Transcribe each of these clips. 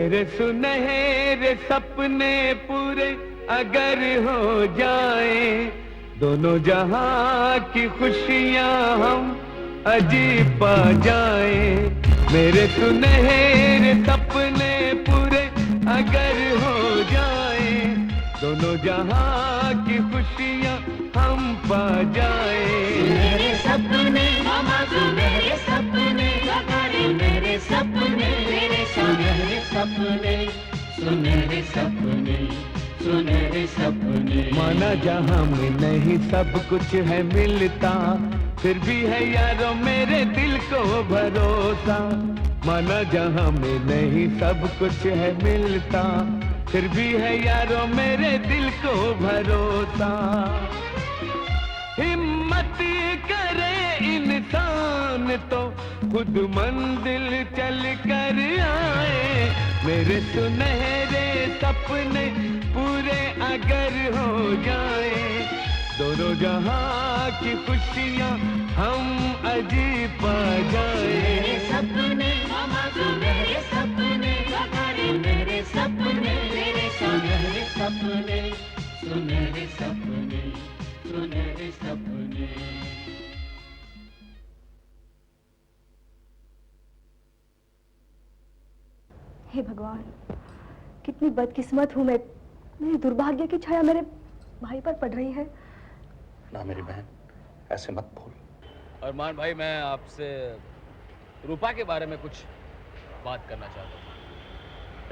मेरे सुनहरे सपने पूरे अगर हो जाए, दोनों जहां की खुशियां हम अजीब पा जाए। मेरे सुनहरे सपने पूरे अगर हो जाए, दोनों जहां की खुशियां हम पा जाए। मेरे सपने मामा सुनहरे सपने, मेरे सपने मेरे सुनहरे सपने, सुनहरे सपने, सुनहरे सपने। माना जहां में नहीं सब कुछ है मिलता, फिर भी है यारों मेरे दिल को भरोसा। माना जहां में नहीं सब कुछ है मिलता, फिर भी है यारों मेरे दिल को भरोसा। हिम्मत करे इंसान तो खुद मंजिल चल कर आए। मेरे सुनहरे सपने पूरे अगर हो जाए, दोनों जहां की खुशियां हम अजीब पा जाए। मेरे सपने मामा सुनहरे सपने, मेरे सपने मेरे सुनहरे सपने, सुनहरे सपने, सुनहरे सपने। हे भगवान, कितनी बदकिस्मत हूँ मैं। मेरी दुर्भाग्य की छाया मेरे भाई पर पड़ रही है। ना मेरी बहन, ऐसे मत भूल। अरमान भाई, मैं आपसे रूपा के बारे में कुछ बात करना चाहता हूँ।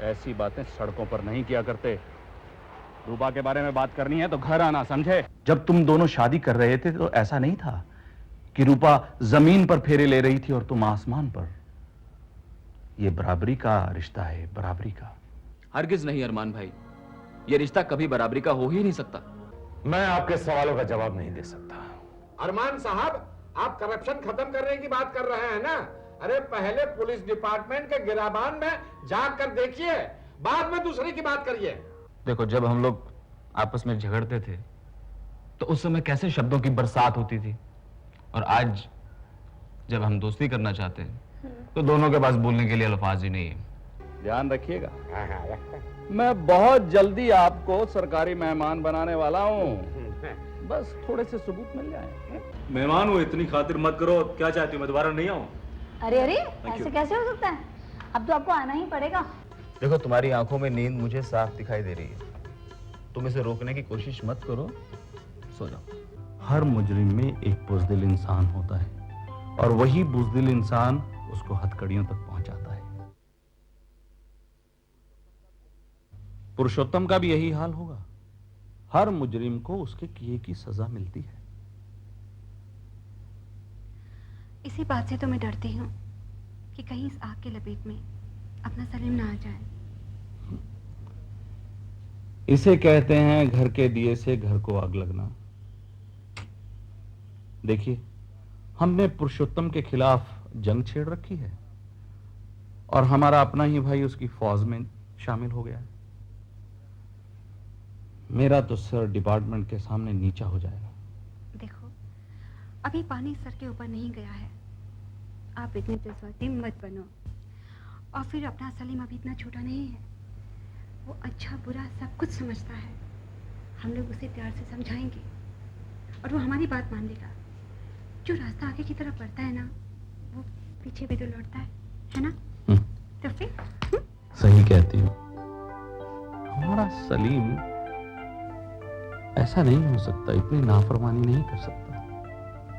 ऐसी बातें सड़कों पर नहीं किया करते। रूपा के बारे में बात करनी है तो घर आना, समझे? जब तुम दोनों शादी कर रहे थे तो ऐसा नहीं था कि रूपा जमीन पर फेरे ले रही थी और तुम आसमान पर। यह बराबरी का रिश्ता है, बराबरी का। हरगिज नहीं अरमान भाई, यह रिश्ता कभी बराबरी का हो ही नहीं सकता। मैं आपके सवालों का जवाब नहीं दे सकता। अरमान साहब, आप करप्शन खत्म करने की बात कर रहे हैं ना? अरे पहले पुलिस डिपार्टमेंट के गिराबान में जाकर देखिए, बाद में दूसरे की बात करिए। देखो, जब हम लोग आपस में झगड़ते थे तो उस समय कैसे शब्दों की बरसात होती थी, और आज जब हम दोस्ती करना चाहते हैं तो दोनों के पास बोलने के लिए अल्फाज ही नहीं है। ध्यान रखिएगा, मैं बहुत जल्दी आपको सरकारी मेहमान बनाने वाला हूँ। बस थोड़े से सबूत मिल जाए। मेहमान हो, इतनी खातिर मत करो। क्या चाहती हो, मैं दोबारा नहीं आऊं? अरे अरे, ऐसे कैसे हो सकता है? अब तो आपको आना ही पड़ेगा। देखो, तुम्हारी आंखों में नींद मुझे साफ दिखाई दे रही है। तुम इसे रोकने की कोशिश मत करो, सो जाओ। हर मुजरिम में एक बुज़दिल इंसान होता है और वही बुज़दिल इंसान उसको हथकड़ियों तक पहुंचाता है। पुरुषोत्तम का भी यही हाल होगा। हर मुजरिम को उसके किए की सजा मिलती है। इसी बात से तो मैं डरती हूँ कि कहीं इस आग के लपेट में अपना सलीम ना आ जाए। इसे कहते हैं घर के दिए से घर को आग लगना। देखिए, हमने पुरुषोत्तम के खिलाफ जंग छेड़ रखी है और हमारा अपना ही भाई उसकी फौज में शामिल हो गया है। मेरा तो सर डिपार्टमेंट के सामने नीचा हो जाएगा। देखो, अभी पानी सर के ऊपर नहीं गया है। आप इतने जज्बाती मत बनो। और फिर अपना सलीम अभी इतना छोटा नहीं है। वो अच्छा बुरा सब कुछ समझता है। हम लोग उसे प्यार से समझाएंगे और वो हमारी बात मान लेगा। जो रास्ता आगे की तरफ बढ़ता है ना, वो पीछे भी तो लौटता है ना? तो फिर सही कहती हूँ। हमारा सलीम ऐसा नहीं हो सकता, इतनी नाफरमानी नहीं कर सकता,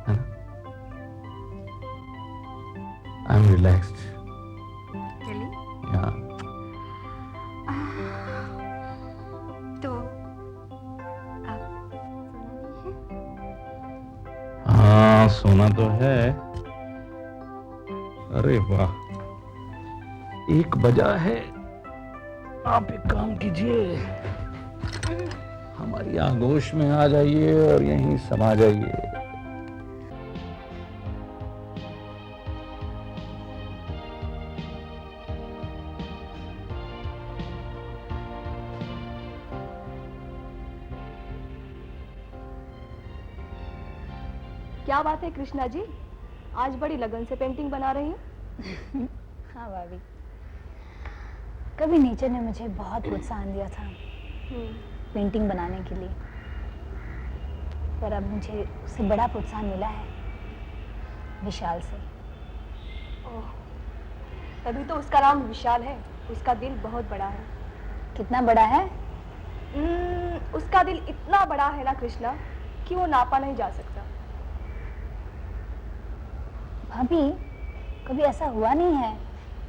है ना? I am relaxed. चलिए। तो आप हाँ, सोना तो है। अरे वाह, 1 बजा है। आप एक काम कीजिए, हमारी आगोश में आ जाइए और यहीं समा जाइए। क्या बात है कृष्णा जी, आज बड़ी लगन से पेंटिंग बना रही हैं। हाँ भाभी, कभी नेचर ने मुझे बहुत प्रोत्साहन दिया था पेंटिंग बनाने के लिए, पर अब मुझे उससे बड़ा प्रोत्साहन मिला है विशाल से। ओह, तभी तो उसका नाम विशाल है। उसका दिल बहुत बड़ा है। कितना बड़ा है? उसका दिल इतना बड़ा है ना कृष्णा कि वो नापा नहीं जा सकता। भाभी, कभी ऐसा हुआ नहीं है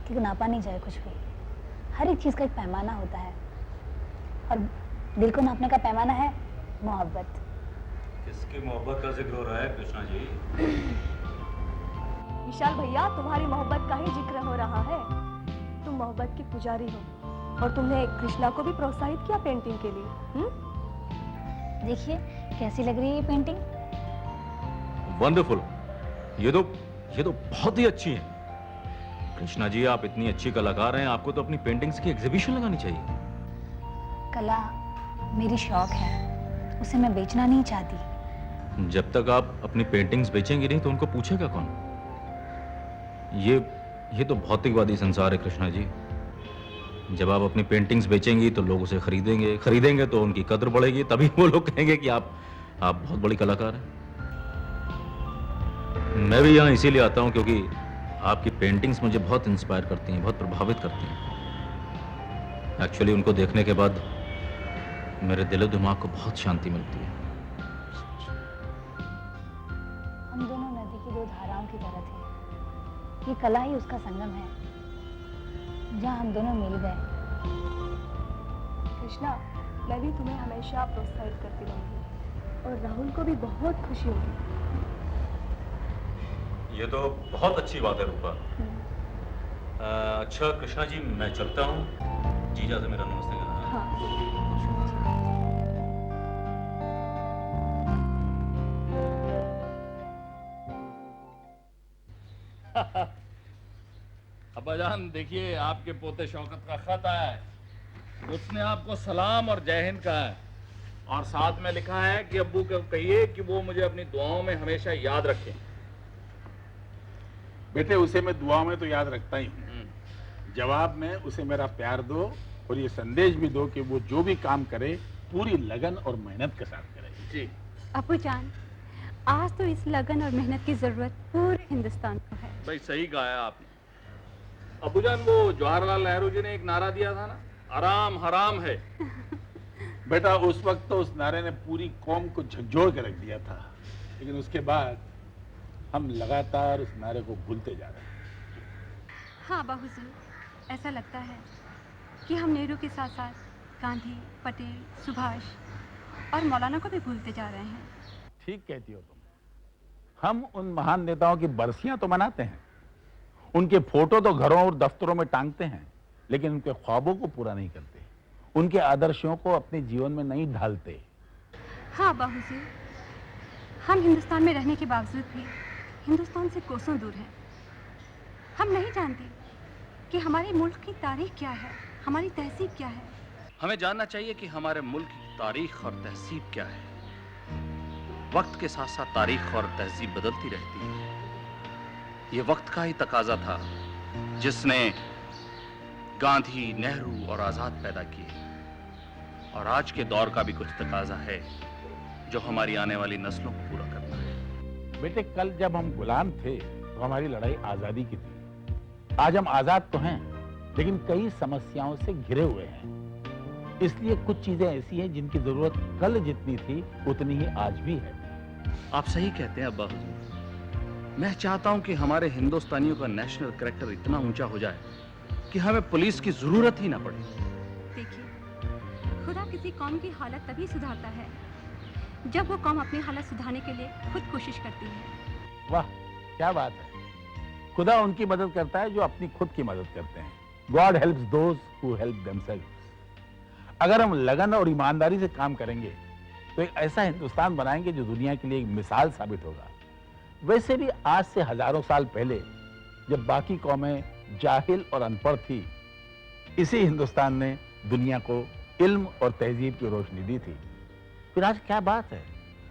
कि नापा नहीं जाए कुछ भी। हर एक चीज का एक पैमाना होता है, और दिल को नापने का पैमाना है मोहब्बत। किसकी मोहब्बत का जिक्र हो रहा है कृष्णा जी? विशाल भैया, तुम्हारी मोहब्बत का ही जिक्र हो रहा है। तुम मोहब्बत के पुजारी हो और तुमने कृष्णा को भी प्रोत्साहित किया पेंटिंग के लिए। देखिए कैसी लग रही है ये पेंटिंग। वंडरफुल। ये तो बहुत ही अच्छी है। कृष्णा जी, आप इतनी अच्छी कलाकार हैं, आपको तो अपनी पेंटिंग्स की एग्जीबिशन लगानी चाहिए। कला मेरी शौक है, उसे मैं बेचना नहीं चाहती। जब तक आप अपनी पेंटिंग्स बेचेंगे नहीं तो उनको पूछेगा कौन? ये तो भौतिकवादी संसार है कृष्णा जी। जब आप अपनी पेंटिंग्स बेचेंगी तो लोग उसे खरीदेंगे तो उनकी कद्र बढ़ेगी, तभी वो लोग कहेंगे कि आप बहुत बड़ी कलाकार हैं। मैं भी यहाँ इसीलिए आता हूँ क्योंकि आपकी पेंटिंग्स मुझे बहुत इंस्पायर करती हैं, बहुत प्रभावित करती हैं। एक्चुअली उनको देखने के बाद मेरे दिलो दिमाग को बहुत शांति मिलती है। हम दोनों नदी की दो धाराओं की तरह थे। ये कला ही उसका संगम है जहाँ हम दोनों मिल गए। कृष्णा, मैं भी तुम्हें हमेशा प्रोत्साहित करती रहूंगी और राहुल को भी बहुत खुशी होगी। ये तो बहुत अच्छी बात है रूपा। अच्छा कृष्णा जी, मैं चलता हूँ। जीजा से मेरा नमस्ते कहना। हाँ। अब्बाजान, देखिए आपके पोते शौकत का खत आया है। उसने आपको सलाम और जय हिंद कहा है, और साथ में लिखा है कि अब्बू को कहिए कि वो मुझे अपनी दुआओं में हमेशा याद रखें। बेटे, उसे मैं दुआ में तो याद रखता ही हूँ। जवाब में उसे मेरा प्यार दो और ये संदेश भी दो कि वो जो भी काम करे पूरी लगन और मेहनत के साथ करे। जी अब्बू जान, आज तो इस लगन और मेहनत की जरूरत पूरे हिंदुस्तान को है। भाई सही कहा है आपने। अब्बूजान, वो जवाहरलाल नेहरू जी ने एक नारा दिया था ना, आराम हराम है। बेटा, उस वक्त तो उस नारे ने पूरी कौम को झकझोर के रख दिया था, लेकिन उसके बाद हम लगातार उस नारे को भूलते जा रहे हैं। हाँ बाहुज़ुर, ऐसा लगता है कि हम नेहरू के साथ साथ गांधी, पटेल, सुभाष और मौलाना को भी भूलते जा रहे हैं। ठीक कहती हो तुम। हम उन महान नेताओं की बरसियां तो मनाते हैं, उनके फोटो तो घरों और दफ्तरों में टांगते हैं, लेकिन उनके ख्वाबों को पूरा नहीं करते, उनके आदर्शों को अपने जीवन में नहीं ढालते। हाँ बाहुज़ुर, हम हिंदुस्तान में रहने के बावजूद भी हिंदुस्तान से कोसों दूर हैं। हम नहीं जानते कि हमारे मुल्क की तारीख क्या है, हमारी तहजीब क्या है। हमें जानना चाहिए कि हमारे मुल्क की तारीख और तहजीब क्या है। वक्त के साथ साथ तारीख और तहजीब बदलती रहती है। ये वक्त का ही तकाजा था जिसने गांधी, नेहरू और आजाद पैदा किए, और आज के दौर का भी कुछ तकाजा है जो हमारी आने वाली नस्लों को पूरा करना है। बेटे, कल जब हम गुलाम थे तो हमारी लड़ाई आजादी की थी। आज हम आजाद तो हैं, लेकिन कई समस्याओं से घिरे हुए हैं। इसलिए कुछ चीजें ऐसी हैं जिनकी जरूरत कल जितनी थी उतनी ही आज भी है। आप सही कहते हैं अब्बा हुजूर। मैं चाहता हूं कि हमारे हिंदुस्तानियों का नेशनल कैरेक्टर इतना ऊंचा हो जाए कि हमें पुलिस की जरूरत ही ना पड़े। देखिए, खुदा किसी कौम की हालत तभी सुधारता है जब वो कौम अपनी हालत सुधारने के लिए खुद कोशिश करती है। वाह, क्या बात है। खुदा उनकी मदद करता है जो अपनी खुद की मदद करते हैं। God helps those who help themselves. अगर हम लगन और ईमानदारी से काम करेंगे तो एक ऐसा हिंदुस्तान बनाएंगे जो दुनिया के लिए एक मिसाल साबित होगा। वैसे भी आज से हजारों साल पहले जब बाकी कौमें जाहिल और अनपढ़ थी, इसी हिंदुस्तान ने दुनिया को इल्म और तहजीब की रोशनी दी थी। फिर आज क्या बात है,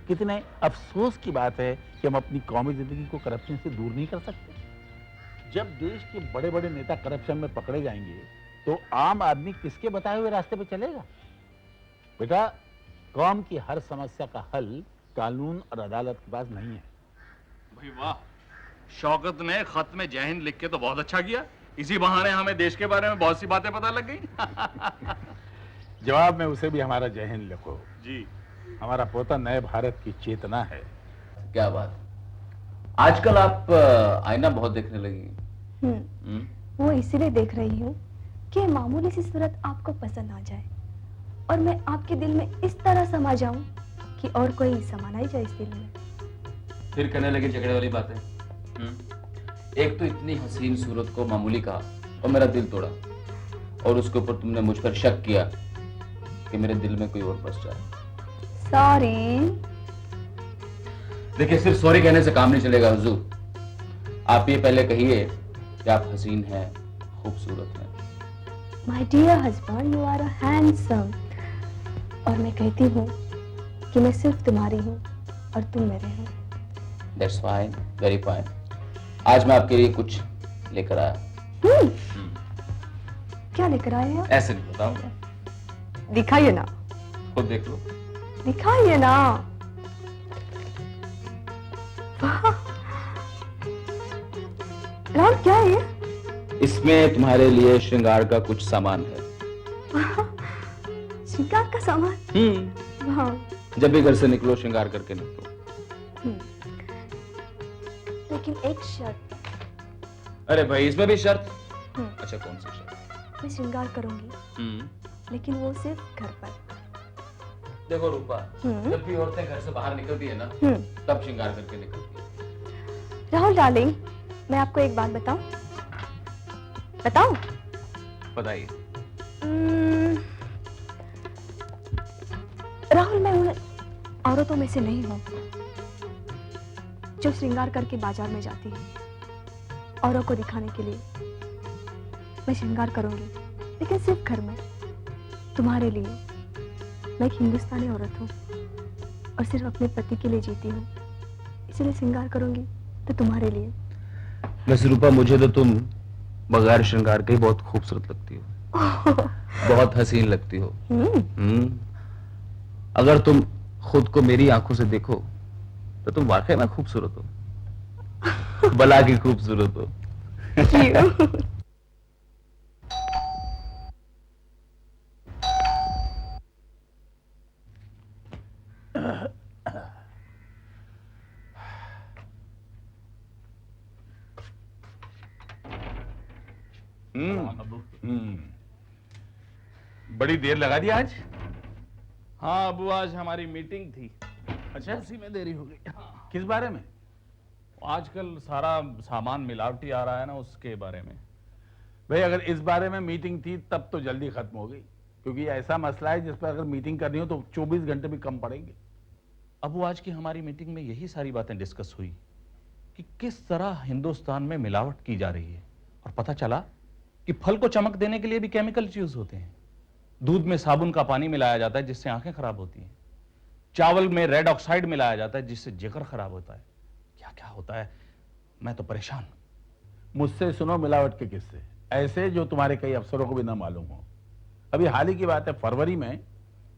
कितने अफसोस की बात है कि हम अपनी कौमी जिंदगी को करप्शन से दूर नहीं कर सकते। जब देश के बड़े बड़े नेता करप्शन में पकड़े जाएंगे तो आम आदमी किसके बताए हुए रास्ते पे चलेगा? बेटा, कौम की हर समस्या का हल कानून और अदालत के पास नहीं है। भाई वाह, शौकत ने खत में जय हिंद लिख के तो बहुत अच्छा किया। इसी बहाने हमें देश के बारे में बहुत सी बातें पता लग गई। जवाब में उसे भी हमारा जय हिंद लिखो जी। हमारा पोता नए भारत की चेतना है। क्या बात, आजकल आप आईना बहुत देखने लगी। वो इसीलिए देख रही हूँ कि मामूली सी सूरत आपको पसंद आ जाए और मैं आपके दिल में इस तरह समा जाऊं कि और कोई समा नहीं जाए इस दिल में। फिर करने लगे झगड़े वाली बातें। एक तो इतनी हसीन सूरत को मामूली कहा और मेरा दिल तोड़ा, और उसके ऊपर तुमने मुझ पर शक किया कि मेरे दिल में कोई और बस जाए। सॉरी। देखिए, सिर्फ सॉरी कहने से काम नहीं चलेगा हुजूर। आप ये पहले कहिए कि आप हसीन हैं, खूबसूरत हैं। My dear husband, you are handsome. और मैं कहती हूँ कि मैं सिर्फ तुम्हारी हूँ और तुम मेरे हो। That's fine, very fine. आज मैं आपके लिए कुछ लेकर आया। क्या लेकर आए हैं? ऐसे नहीं बताऊंगा, दिखाइए ना। खुद देख लो। दिखाइए ना। वाह, राहुल क्या है ये? इसमें तुम्हारे लिए श्रृंगार का कुछ सामान है। श्रृंगार का सामान? वाह। जब भी घर से निकलो श्रृंगार करके निकलो। लेकिन एक शर्त। अरे भाई, इसमें भी शर्त? अच्छा, कौन सी शर्त? मैं श्रृंगार करूंगी, लेकिन वो सिर्फ घर पर। देखो रूपा, जब भी औरतें घर से बाहर निकलती है ना, तब श्रृंगार करके निकलती है। राहुल डार्लिंग, मैं आपको एक बात बताऊं? बताऊं? बताइए। राहुल, मैं उन औरतों में से नहीं हूं जो श्रृंगार करके बाजार में जाती है औरों को दिखाने के लिए। मैं श्रृंगार करूंगी, लेकिन सिर्फ घर में, तुम्हारे लिए। मैं एक हिंदुस्तानी औरत हूँ और सिर्फ अपने पति के लिए जीती हूँ, इसलिए श्रृंगार करूंगी तो तुम्हारे लिए। वैसे रूपा, मुझे तो तुम बगैर श्रृंगार के ही बहुत खूबसूरत लगती हो। बहुत हसीन लगती हो। अगर तुम खुद को मेरी आंखों से देखो तो तुम वाकई में खूबसूरत हो, बला की खूबसूरत हो। बड़ी देर लगा दी आज। हाँ अबू, आज हमारी मीटिंग थी। अच्छा, उसी में देरी हो गई। किस बारे में? आजकल सारा सामान मिलावटी आ रहा है ना, उसके बारे में। भाई, अगर इस बारे में मीटिंग थी तब तो जल्दी खत्म हो गई, क्योंकि ये ऐसा मसला है जिस पर अगर मीटिंग करनी हो तो 24 घंटे भी कम पड़ेंगे। अबू, आज की हमारी मीटिंग में यही सारी बातें डिस्कस हुई कि किस तरह हिंदुस्तान में मिलावट की जा रही है, और पता चला कि फल को चमक देने के लिए भी केमिकल यूज होते हैं। दूध में साबुन का पानी मिलाया जाता है जिससे आंखें खराब होती हैं। चावल में रेड ऑक्साइड मिलाया जाता है जिससे जिगर खराब होता है। क्या क्या होता है, मैं तो परेशान। मुझसे सुनो मिलावट के किस्से, ऐसे जो तुम्हारे कई अफसरों को भी ना मालूम हो। अभी हाल ही की बात है, फरवरी में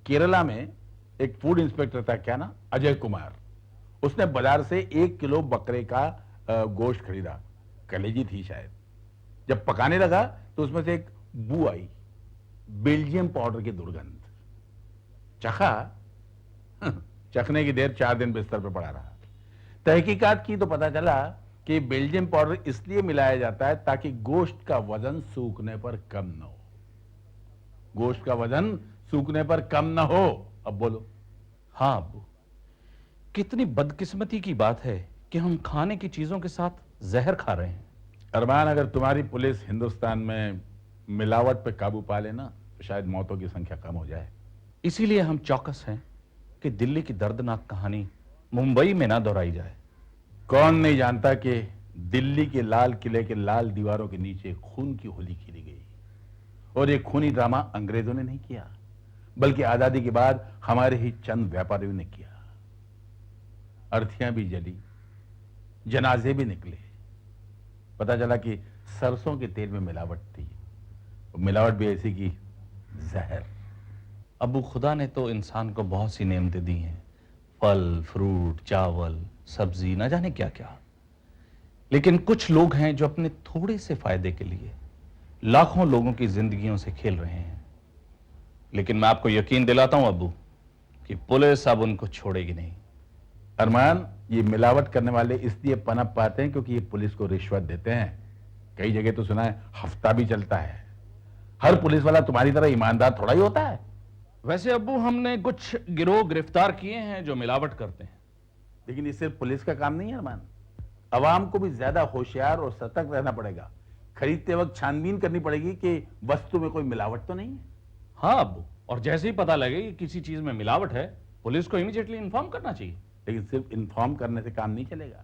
केरला में एक फूड इंस्पेक्टर था, क्या ना, अजय कुमार। उसने बाजार से 1 किलो बकरे का गोश्त खरीदा, कलेजी थी शायद। जब पकाने लगा तो उसमें से एक बू आई, बेल्जियम पाउडर की दुर्गंध। चखा, चखने की देर 4 दिन बिस्तर पर पड़ा रहा। तहकीकात की तो पता चला कि बेल्जियम पाउडर इसलिए मिलाया जाता है ताकि गोश्त का वजन सूखने पर कम न हो। गोश्त का वजन सूखने पर कम न हो। अब बोलो। हाँ अबू, कितनी बदकिस्मती की बात है कि हम खाने की चीजों के साथ जहर खा रहे हैं। अरमान, अगर तुम्हारी पुलिस हिंदुस्तान में मिलावट पे काबू पा लेना तो शायद मौतों की संख्या कम हो जाए। इसीलिए हम चौकस हैं कि दिल्ली की दर्दनाक कहानी मुंबई में ना दोहराई जाए। कौन नहीं जानता कि दिल्ली के लाल किले के लाल दीवारों के नीचे खून की होली खेली गई, और ये खूनी ड्रामा अंग्रेजों ने नहीं किया, बल्कि आजादी के बाद हमारे ही चंद व्यापारियों ने किया। अर्थियां भी जली, जनाजे भी निकले, पता चला कि सरसों के तेल में मिलावट थी। मिलावट भी ऐसी की जहर। अबू, खुदा ने तो इंसान को बहुत सी नेमतें दी हैं, फल, फ्रूट, चावल, सब्जी, ना जाने क्या क्या। लेकिन कुछ लोग हैं जो अपने थोड़े से फायदे के लिए लाखों लोगों की जिंदगियों से खेल रहे हैं। लेकिन मैं आपको यकीन दिलाता हूं अबू कि पुलिस अब उनको छोड़ेगी नहीं। अरमान, ये मिलावट करने वाले इसलिए पनप पाते हैं क्योंकि ये पुलिस को रिश्वत देते हैं। कई जगह तो सुना है हफ्ता भी चलता है। हर पुलिस वाला तुम्हारी तरह ईमानदार थोड़ा ही होता है। वैसे अब्बू, हमने कुछ गिरोह गिरफ्तार किए हैं जो मिलावट करते हैं। लेकिन ये सिर्फ पुलिस का काम नहीं है अरमान, अवाम को भी ज्यादा होशियार और सतर्क रहना पड़ेगा। खरीदते वक्त छानबीन करनी पड़ेगी कि वस्तु में कोई मिलावट तो नहीं है। हाँ अब्बू, और जैसे ही पता लगे कि किसी चीज में मिलावट है, पुलिस को इमीडिएटली इन्फॉर्म करना चाहिए। लेकिन सिर्फ इन्फॉर्म करने से काम नहीं चलेगा,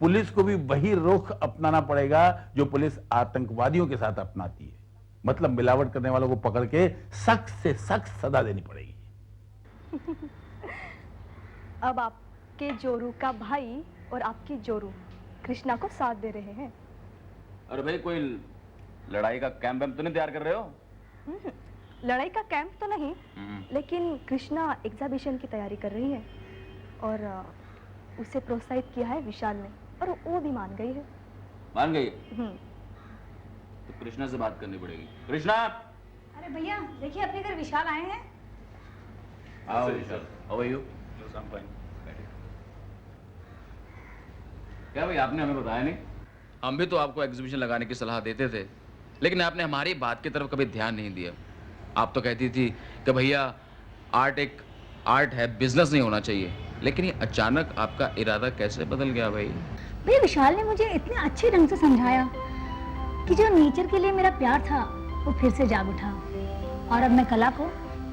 पुलिस को भी वही रुख अपनाना पड़ेगा जो पुलिस आतंकवादियों के साथ अपनाती है। मतलब मिलावट करने वालों को पकड़ के सख्त से सख्त सजा देनी पड़ेगी। अब आपके जोरू का भाई और आपकी जोरू कृष्णा को साथ दे रहे हैं। अरे भाई, कोई लड़ाई का कैंप वैम्प तो नहीं तैयार कर रहे हो? लड़ाई का कैंप तो नहीं, लेकिन कृष्णा एग्जाबिशन की तैयारी कर रही है और उसे प्रोत्साहित किया है विशाल ने, और वो भी मान गई है। मान गई? तो कृष्णा से बात करनी पड़ेगी। कृष्णा! अरे भैया देखिए, अपने घर विशाल आए हैं। आओ विशाल, हाउ आर यू? क्या भाई, आपने हमें बताया नहीं? हम भी तो आपको एग्जीबिशन लगाने की सलाह देते थे, लेकिन आपने हमारी बात की तरफ कभी ध्यान नहीं दिया। आप तो कहती थी कि भैया आर्ट एक आर्ट है, बिजनेस नहीं होना चाहिए। लेकिन ये अचानक आपका इरादा कैसे बदल गया भाई? भैया विशाल ने मुझे इतने अच्छे ढंग से समझाया कि जो नेचर के लिए मेरा प्यार था वो फिर से जाग उठा, और अब मैं कला को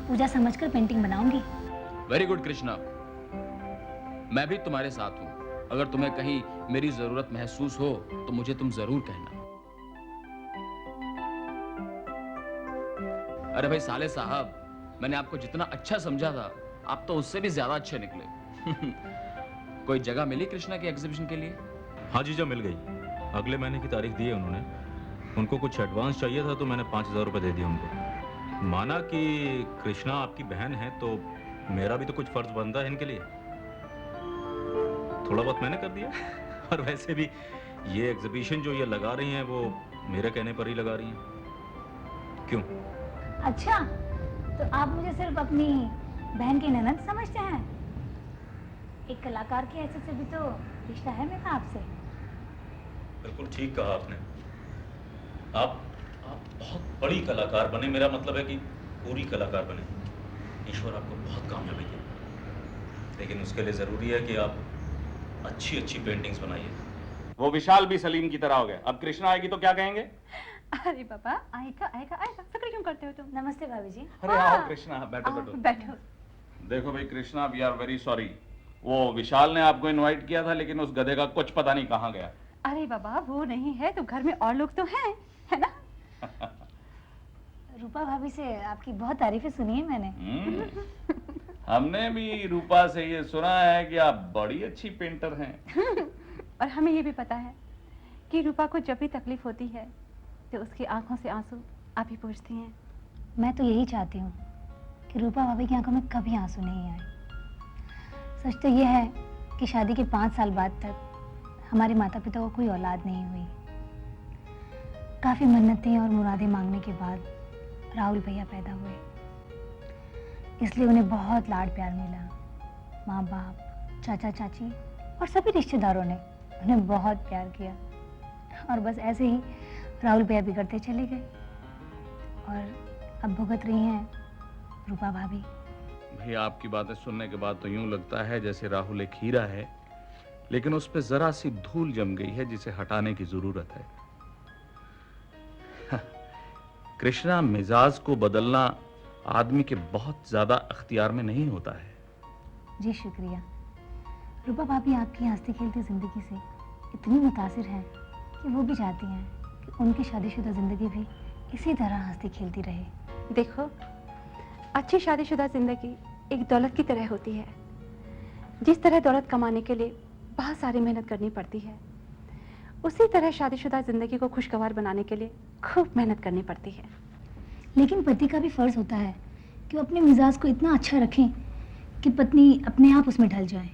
पूजा समझकर पेंटिंग बनाऊंगी। वेरी गुड कृष्णा, मैं भी तुम्हारे साथ हूँ। अगर तुम्हें कहीं मेरी जरूरत महसूस हो तो मुझे तुम जरूर कहना। अरे भाई साले साहब, मैंने आपको जितना अच्छा समझा था, आप तो उससे भी ज्यादा अच्छे निकले। कोई जगह मिली कृष्णा की एग्जीबिशन के लिए? हाँ जीजा, मिल गई। अगले महीने की तारीख दी है उन्होंने। उनको कुछ एडवांस चाहिए था तो मैंने 5,000 रुपये दे दिए उनको। माना कि कृष्णा आपकी बहन है तो मेरा भी तो कुछ फर्ज बनता है इनके लिए। थोड़ा बहुत मैंने कर दिया। और वैसे भी ये एग्जीबिशन जो ये लगा रही हैं वो मेरे कहने पर ही लगा रही हैं। क्यों? अच्छा, तो आप मुझे सिर्फ अपनी बहन की ननद समझते हैं? एक कलाकार की हैसियत से भी तो रिश्ता है मेरा आपसे। बिल्कुल ठीक कहा आपने। आप बहुत बड़ी कलाकार बने, मेरा मतलब है कि पूरी कलाकार बने। ईश्वर आपको बहुत कामयाबी दे, लेकिन उसके लिए जरूरी है कि आप अच्छी अच्छी पेंटिंग्स बनाइए। वो विशाल भी सलीम की तरह हो गया। अब कृष्णा आएगी तो क्या कहेंगे? अरे बाबा, आएगा आएगा आएगा, फिक्र क्यों करते हो तुम? नमस्ते भाभी जी। अरे आओ कृष्णा, बैठो बैठो। बैठो। देखो भाई Krishna, we are very sorry. वो विशाल ने आपको इनवाइट किया था, लेकिन उस गधे का कुछ पता नहीं कहाँ गया। अरे बाबा, वो नहीं है तो घर में और लोग तो हैं, है ना? रूपा भाभी से आपकी बहुत तारीफें सुनी है मैंने। हमने भी रूपा से ये सुना है कि आप बड़ी अच्छी पेंटर हैं। और हमें ये भी पता है कि रूपा को जब भी तकलीफ होती है तो उसकी आंखों से आंसू आप ही पूछती हैं। मैं तो यही चाहती हूँ कि रूपा भाभी की आंखों में कभी आंसू नहीं आए। सच तो ये है कि शादी के 5 साल बाद तक हमारे माता पिता को कोई औलाद नहीं हुई। काफ़ी मन्नतें और मुरादें मांगने के बाद राहुल भैया पैदा हुए, इसलिए उन्हें बहुत लाड प्यार मिला। माँ बाप, चाचा चाची और सभी रिश्तेदारों ने उन्हें बहुत प्यार किया, और बस ऐसे ही राहुल भैया बिगड़ते चले गए, और अब भुगत रही हैं रूपा भाभी। भाई आपकी बातें सुनने के बाद तो यूं लगता है जैसे राहुल एक हीरा है, लेकिन उस पे जरा सी धूल जम गई है जिसे हटाने की जरूरत है। कृष्णा, मिजाज को बदलना आदमी के बहुत ज्यादा अख्तियार में नहीं होता है। जी शुक्रिया। रूपा भाभी आपकी हंसती खेलती जिंदगी से इतनी मुतासिर हैं कि वो भी चाहती हैं कि उनकी शादीशुदा जिंदगी भी इसी तरह हंसती खेलती रहे। देखो, अच्छी शादीशुदा जिंदगी एक दौलत की तरह होती है। जिस तरह दौलत कमाने के लिए बहुत सारी मेहनत करनी पड़ती है, उसी तरह शादीशुदा जिंदगी को खुशगवार बनाने के लिए खूब मेहनत करनी पड़ती है। लेकिन पति का भी फर्ज होता है कि वो अपने मिजाज को इतना अच्छा रखें कि पत्नी अपने आप उसमें ढल जाए।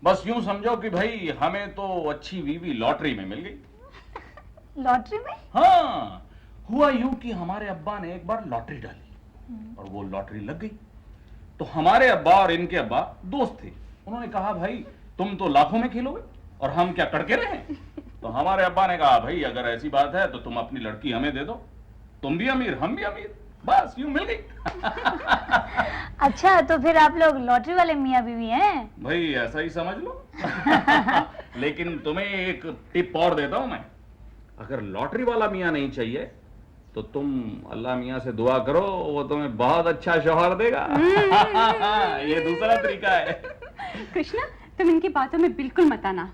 बस यूं समझो कि भाई हमें तो अच्छी बीवी लॉटरी में मिल गई। लॉटरी में? हाँ, हुआ यूं कि हमारे अब्बा ने एक बार लॉटरी डाली और वो लॉटरी लग गई। तो हमारे अब्बा और इनके अब्बा दोस्त थे। उन्होंने कहा भाई तुम तो लाखों में खेलोगे और हम क्या कड़के रहे। तो हमारे अब्बा ने कहा भाई अगर ऐसी बात है तो तुम अपनी लड़की हमें दे दो, तुम भी अमीर हम भी अमीर, बस यूं मिल गई। अच्छा, तो फिर आप लोग लॉटरी वाले मियाँ बीवी हैं? भाई ऐसा ही समझ लो। लेकिन तुम्हें एक टिप और देता हूं मैं, अगर लॉटरी वाला मियाँ नहीं चाहिए तो तुम अल्लाह मियाँ से दुआ करो, वो तुम्हें बहुत अच्छा शौहर देगा। ये दूसरा तरीका है। कृष्णा, तुम इनकी बातों में बिल्कुल मत आना,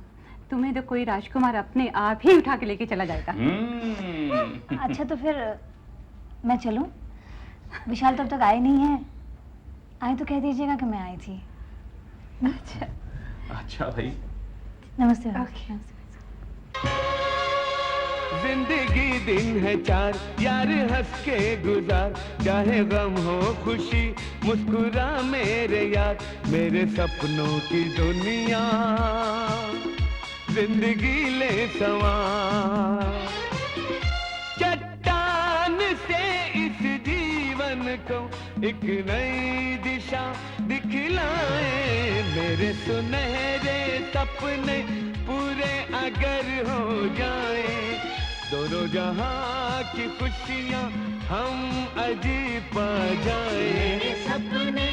तुम्हें तो कोई राजकुमार अपने आप ही उठा के लेके चला जाएगा। अच्छा, तो फिर मैं चलूं? विशाल तब तक आए नहीं है, आए तो कह दीजिएगा कि मैं आई थी। अच्छा भाई, नमस्ते। जिंदगी दिन है चार, यार हंस के गुजार, चाहे गम हो खुशी मुस्कुरा मेरे यार, मेरे सपनों की दुनिया जिंदगी ले सवार, चट्टान से इस जीवन को एक नई दिशा दिखलाए, मेरे सुनहरे सपने पूरे अगर हो जाए, दोनों जहां की खुशियां हम अजीब पा जाए। मेरे सपने